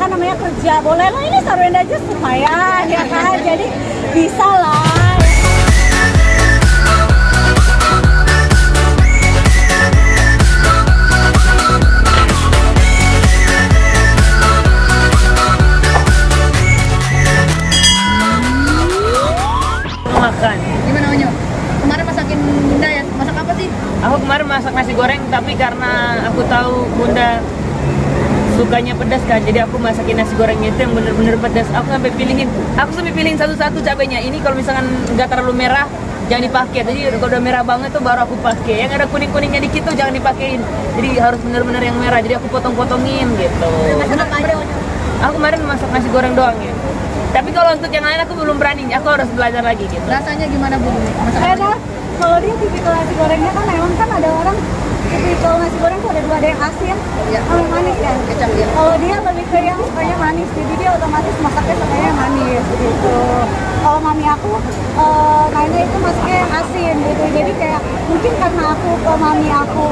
kan namanya kerja, boleh lah ini saruin aja lumayan ya kan, jadi bisa lah. Makan. Gimana Onyo? Kemarin masakin Bunda ya? Masak apa sih? Aku kemarin masak nasi goreng, tapi karena aku tahu Bunda sukanya pedas kan, jadi aku masakin nasi gorengnya itu yang bener-bener pedas. Aku sampai pilihin satu-satu cabenya. Ini kalau misalkan nggak terlalu merah, jangan dipakai. Jadi kalau udah merah banget tuh baru aku pakai. Yang ada kuning-kuningnya dikit tuh jangan dipakein. Jadi harus bener-bener yang merah. Jadi aku potong-potongin gitu. Masak apa aja Onyo? Aku kemarin masak nasi goreng doang ya. Tapi kalau untuk yang lain aku belum berani. Aku harus belajar lagi gitu. Rasanya gimana Bu? Masak apa? Enak. Kalau dia tipikal nasi gorengnya kan emang kan ada orang tipikal nasi goreng tuh ada dua, ada yang asin Iya. sama yang manis kan. Kecap ya. Kalau dia lebih ke yang sukanya manis, jadi dia otomatis masaknya sukanya yang manis gitu. Kalau mami aku mainnya itu masaknya yang asin gitu. Jadi kayak mungkin karena aku ke mami aku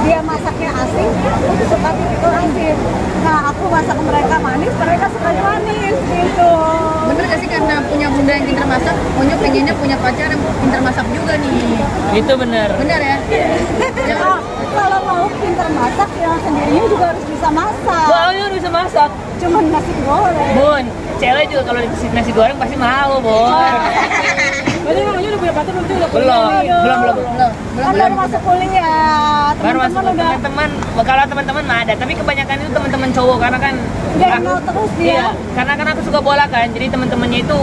dia masaknya asin, aku suka tipikal asin. Nah aku masak ke mereka manis, mereka sukanya manis gitu. Bener gak sih karena punya Bunda yang pintar masak, Onyo pengennya punya pacar yang pintar masak juga nih? Itu bener. Bener ya? Nah, kalau mau pintar masak ya sendirinya juga harus bisa masak. Wow, ya bisa masak. Cuman nasi goreng. Bun, cewek juga kalau dikasih nasi goreng pasti mau, Bun. Berarti namanya udah punya pacar udah Belum. Kan baru masuk kuliah. Baru masuk Teman-teman udah teman-teman, kalau teman-teman mah ada, tapi kebanyakan itu teman-teman cowok karena kan udah kenal terus dia. iya, karena kan aku suka bola kan, jadi teman-temannya itu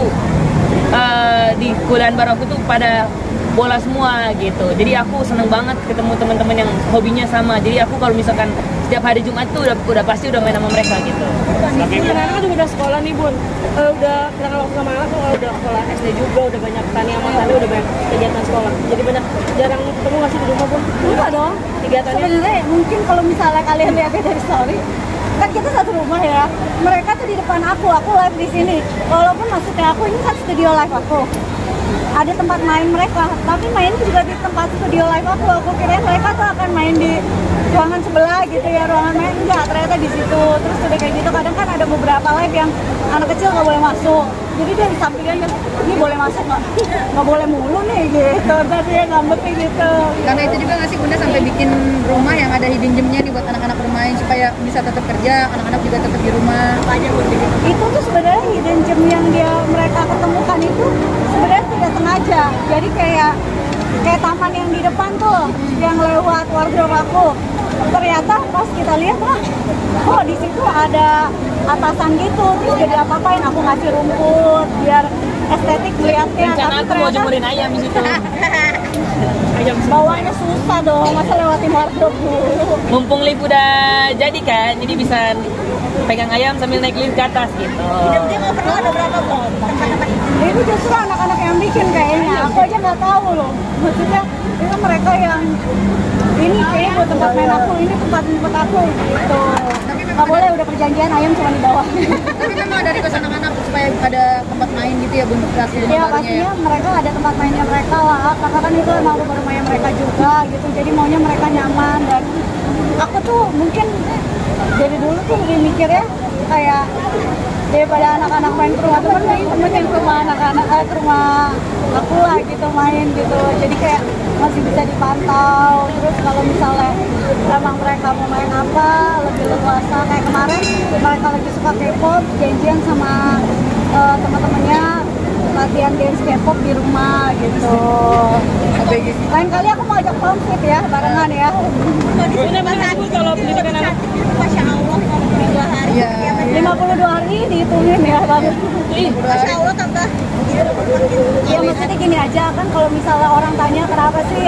di kuliahan baru aku tuh pada bola semua gitu. Jadi aku seneng banget ketemu teman-teman yang hobinya sama. Jadi aku kalau misalkan setiap hari Jumat tuh udah pasti udah main sama mereka gitu. Tapi anak-anak juga udah sekolah nih Bun, udah kenal waktu sama anak kalau udah sekolah SD juga, udah banyak tani sama tani, udah banyak kegiatan sekolah. Jadi banyak jarang ketemu nggak sih di rumah Bun? Enggak dong. Kegiatannya? Sebenarnya mungkin kalau misalnya kalian lihatnya dari story, kan kita satu rumah ya. Mereka tuh di depan aku live di sini. Walaupun maksudnya aku ini kan studio live aku. Ada tempat main mereka, tapi main juga di tempat studio live aku. Aku kirain mereka tuh akan main di ruangan sebelah gitu ya, ruangan main enggak, ternyata di situ. Terus udah kayak gitu, kadang kan ada beberapa live yang anak kecil nggak boleh masuk. Jadi dia di sampingnya, ini boleh masuk nggak boleh mulu nih gitu. Tapi dia ngambeknya gitu. Karena itu juga nggak sih Bunda sampai bikin rumah yang ada hidden gemnya nih buat anak-anak bermain supaya bisa tetap kerja, anak-anak juga tetap di rumah. Apa aja Bunda? Itu tuh sebenarnya hidden gem yang mereka ketemukan itu sebenarnya tidak sengaja. Jadi kayak taman yang di depan tuh yang lewat wardrobe aku, ternyata pas kita lihat kok di situ ada atasan gitu, terus jadi apa-apain aku ngasih rumput biar estetik lihatnya. Rencana aku mau jemurin ayam di situ. Ayam bawanya susah dong, masa lewatin wardrobe dulu. mumpung lift udah jadi kan, jadi bisa pegang ayam sambil naik lift ke atas gitu. Dia nggak pernah ada berapa tempat-tempat ini justru anak-anak yang bikin kayaknya, aku aja nggak tahu loh. Maksudnya itu mereka yang ini kayaknya buat tempat main aku, ini tempat aku gitu. Nggak boleh, udah perjanjian ayam cuma di bawah. Tapi memang ada request anak-anak supaya ada tempat main gitu ya Bunda di rumah Ya barunya pastinya ya. mereka ada tempat mainnya mereka lah, karena kan itu emang rumah rumahnya mereka juga gitu. Jadi maunya mereka nyaman, dan aku tuh mungkin dari dulu tuh lebih mikirnya kayak daripada anak-anak main ke rumah temen ke rumah anak-anak ke rumah aku lah gitu main gitu. Jadi kayak masih bisa dipantau. Terus kalau misalnya emang mereka mau main apa lebih leluasa, kayak kemarin mereka lagi suka K-pop, janjian sama teman-temannya latihan dance K-pop di rumah gitu. Lain kali aku mau ajak konfit ya, barengan ya. Bener-bener Bu, kalau pendidikan anak Masya Allah, 52 hari. Iya. 52 hari dihitungin ya, bagus. Masya Allah, Tante. Ya maksudnya gini aja kan, kalau misalnya orang tanya kenapa sih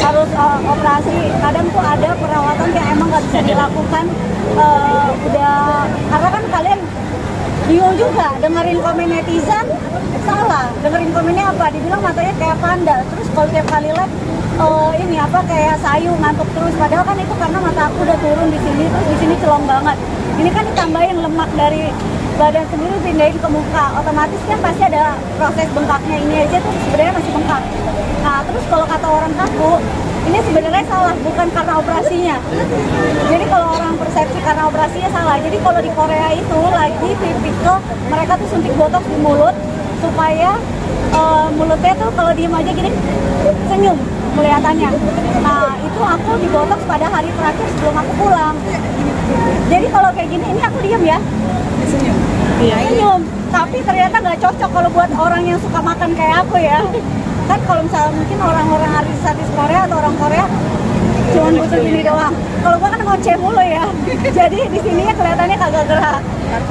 harus operasi, kadang tuh ada perawatan yang emang nggak bisa dilakukan. Udah, karena kan kalian bingung juga dengerin komen netizen, salah dengerin komennya apa, dibilang matanya kayak panda, terus kalau tiap kali live ini apa kayak sayu ngantuk terus, padahal kan itu karena mata aku udah turun di sini, terus di sini celong banget. Ini kan ditambahin lemak dari badan sendiri pindahin ke muka, otomatis kan pasti ada proses bengkaknya. Ini aja tuh sebenarnya masih bengkak. Nah terus kalau kata orang kaku, ini sebenarnya salah, bukan karena operasinya. Jadi kalau orang persepsi karena operasinya salah. Jadi kalau di Korea itu lagi tipikal mereka tuh suntik botox di mulut supaya mulutnya tuh kalau diem aja gini senyum kelihatannya. Nah itu aku di botox pada hari terakhir sebelum aku pulang. Jadi kalau kayak gini ini aku diem ya. Senyum. Tapi ternyata nggak cocok kalau buat orang yang suka makan kayak aku ya. Kan kalau misalnya mungkin orang-orang artis-artis Korea atau orang Korea cuma butuh gini doang. Kalau gua kan ngoceh mulu ya. Jadi di sininya kelihatannya kagak gerak.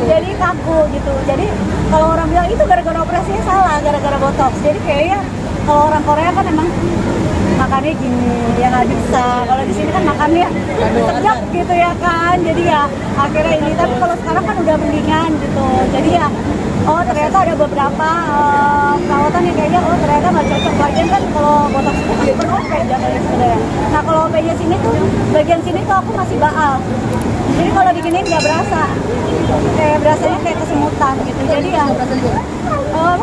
Jadi kaku gitu. Jadi kalau orang bilang itu gara-gara operasinya salah, gara-gara botox. Jadi kayaknya kalau orang Korea kan emang makannya gini, ya nggak bisa. Kalau di sini kan makannya sedap gitu ya kan. Jadi ya akhirnya ini. Tapi kalau sekarang kan udah mendingan gitu. Jadi ya oh ternyata ada beberapa perawatan yang kayaknya oh ternyata nggak cocok. Bagian kan kalau botox itu kan bukan OP jatuhnya sebenarnya. Nah kalau OP-nya sini tuh bagian sini tuh aku masih baal. Jadi kalau diginiin nggak berasa, kayak berasanya kayak kesemutan gitu. Jadi ya apa?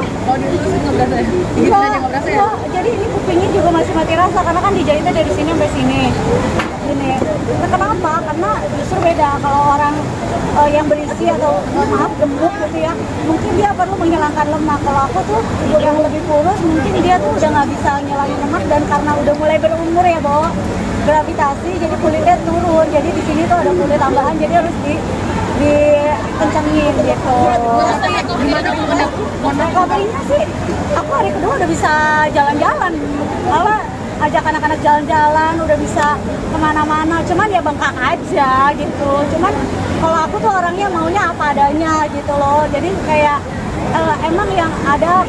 Kalau diurusin nggak berasa ya? Digigit aja nggak berasa ya? Jadi ini kupingnya juga masih mati rasa karena kan dijahitnya dari sini sampai sini. Gini. Nah, kenapa? Karena justru beda kalau orang yang berisi atau maaf gemuk gitu ya, mungkin dia perlu menghilangkan lemak. Kalau aku tuh yang lebih kurus, mungkin dia tuh udah nggak bisa ngilangin lemak dan karena udah mulai berumur ya, Bo, gravitasi jadi kulitnya turun. Jadi di sini tuh ada kulit tambahan, jadi harus dikencengin gitu. Gimana Recovery-nya sih, aku hari kedua udah bisa jalan-jalan. Malah ajak anak-anak jalan-jalan, udah bisa kemana-mana. Cuman ya bengkak aja gitu. Cuman kalau aku tuh orangnya maunya apa adanya gitu loh. Jadi kayak emang yang ada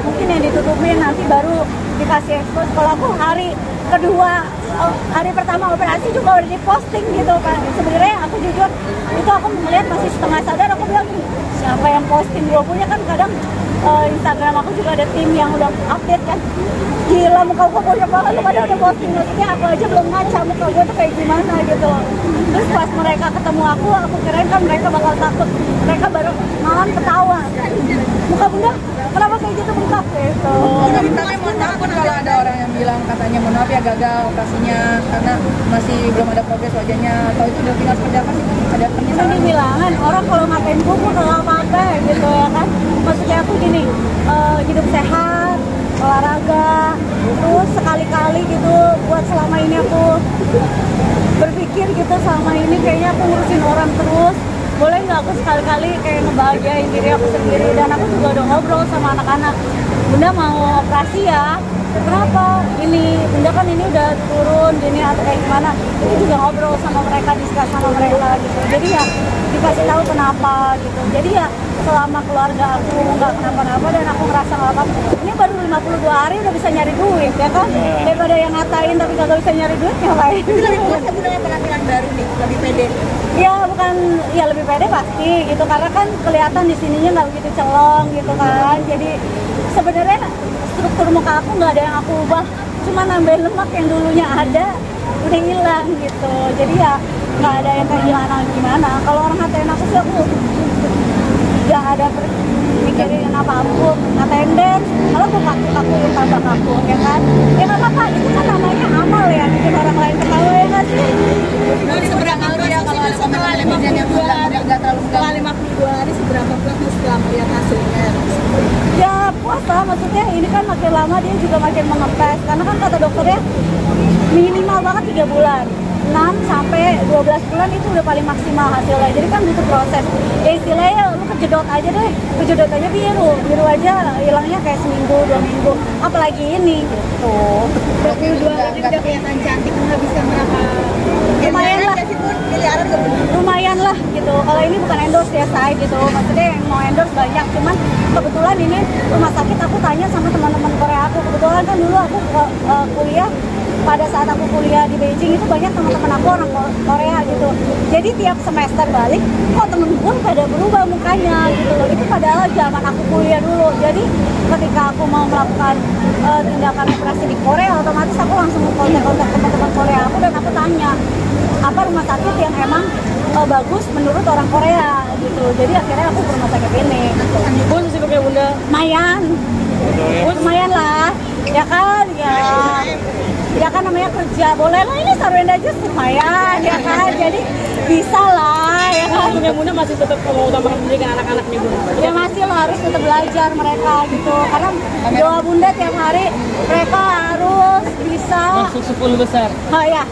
mungkin yang ditutupin nanti baru dikasih expose. Kalau aku hari kedua, hari pertama operasi juga udah diposting gitu kan. Sebenarnya aku jujur itu aku melihat masih setengah sadar. Aku bilang siapa yang posting, gue punya kan kadang Instagram aku juga ada tim yang udah update kan. Gila muka gue banyak banget, lu pada udah posting. Maksudnya aku aja belum ngaca muka gue tuh kayak gimana gitu. Terus pas mereka ketemu aku kirain kan mereka bakal takut. Mereka baru malam ketawa. Muka bunda, kenapa kayak gitu bengkak gitu. Permintaannya mohon maaf pun kalau ada orang yang bilang katanya mohon maaf ya gagal operasinya karena masih belum ada progres wajahnya, atau itu udah tinggal seperti apa sih? Ada Ini penyesalan? dibilangan orang kalau ngatain gue nggak apa-apa gitu ya kan. Maksudnya aku gini, hidup sehat, olahraga, terus sekali-kali gitu buat selama ini aku berpikir gitu selama ini kayaknya aku ngurusin orang terus. Boleh nggak aku sekali-kali kayak ngebahagiain diri aku sendiri. Dan aku juga udah ngobrol sama anak-anak, bunda mau operasi ya, kenapa ini bunda kan ini udah turun gini atau kayak gimana. Itu juga ngobrol sama mereka, diskus sama mereka gitu. Jadi ya dikasih tahu kenapa gitu. Jadi ya selama keluarga aku nggak kenapa-napa dan aku ngerasa nggak apa-apa, ini baru 52 hari udah bisa nyari duit ya kan, daripada yang ngatain tapi kagak bisa nyari duit ngapain. Itu lebih puas ya bunda yang penampilan baru nih, lebih pede. Ya bukan, ya lebih pede pasti gitu karena kan kelihatan di sininya nggak begitu celong gitu kan. Jadi sebenarnya struktur muka aku nggak ada yang aku ubah, cuma nambahin lemak yang dulunya ada udah hilang gitu. Jadi ya nggak ada yang kayak gimana. Kalau orang ngatain aku sih aku nggak ada mikirin apapun, ngatain dance, malah aku kaku yang tambah kaku ya kan. Ya nggak apa-apa, itu kan namanya amal ya, bikin orang lain ketawa ya nggak sih. Jadi seberapa puas ya kalau ada komentar netizen yang nggak terlalu Setelah 52 hari seberapa puas setelah melihat hasilnya? Ya puas lah, maksudnya ini kan makin lama dia juga makin mengempes. Karena kan kata dokternya minimal banget 3 bulan, 6 sampai 12 bulan itu udah paling maksimal hasilnya. Jadi kan butuh proses. Ya istilahnya lu kejedot aja deh, kejedot aja biru aja hilangnya kayak seminggu 2 minggu. Apalagi ini gitu. 22 hari udah kelihatan cantik, nggak bisa merasa Lumayan lah. miliaran ke Lumayan lah gitu. Kalau ini bukan endorse ya saya gitu. Maksudnya yang mau endorse banyak. Cuman kebetulan ini rumah sakit aku tanya sama teman-teman Korea aku. Kebetulan kan dulu aku kuliah, pada saat aku kuliah di Beijing itu banyak teman-teman aku orang Korea gitu. Jadi tiap semester balik, kok temen gue pada berubah mukanya gitu loh. Itu padahal zaman aku kuliah dulu. Jadi ketika aku mau melakukan tindakan operasi di Korea, otomatis aku langsung kontak teman-teman Korea aku dan aku tanya apa rumah sakit yang emang bagus menurut orang Korea gitu. Jadi akhirnya aku ke rumah sakit ini. Bun sih pakai bunda. Lumayan lah, ya kan ya. ya kan namanya kerja, boleh lah ini Sarwenda aja lumayan ya kan, jadi bisa lah ya kan. Bunda Bunda masih tetap mau utamakan pendidikan anak-anak nih Bun. Ya masih lah, harus tetap belajar mereka gitu, karena doa Bunda tiap hari mereka harus bisa Masuk 10 besar. ya.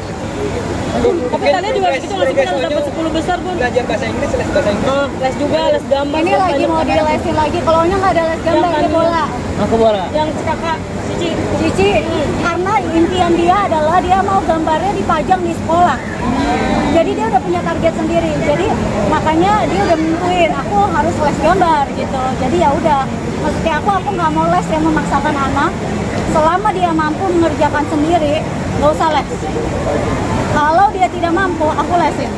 Tapi kalian juga begitu nggak sih harus dapat 10 besar Bun? Belajar bahasa Inggris, les bahasa Inggris. Les juga, les gambar. Ini lagi mau dilesin lagi, kalau nggak ada les gambar dia bola. Aku bola. Yang kakak Cici. Cici, karena impian dia adalah dia mau gambarnya dipajang di sekolah. Jadi dia udah punya target sendiri. Jadi makanya dia udah nentuin aku harus les gambar gitu. Jadi ya udah, maksudnya aku nggak mau les yang memaksakan anak. Selama dia mampu mengerjakan sendiri, nggak usah les. Kalau dia tidak mampu, aku lesin.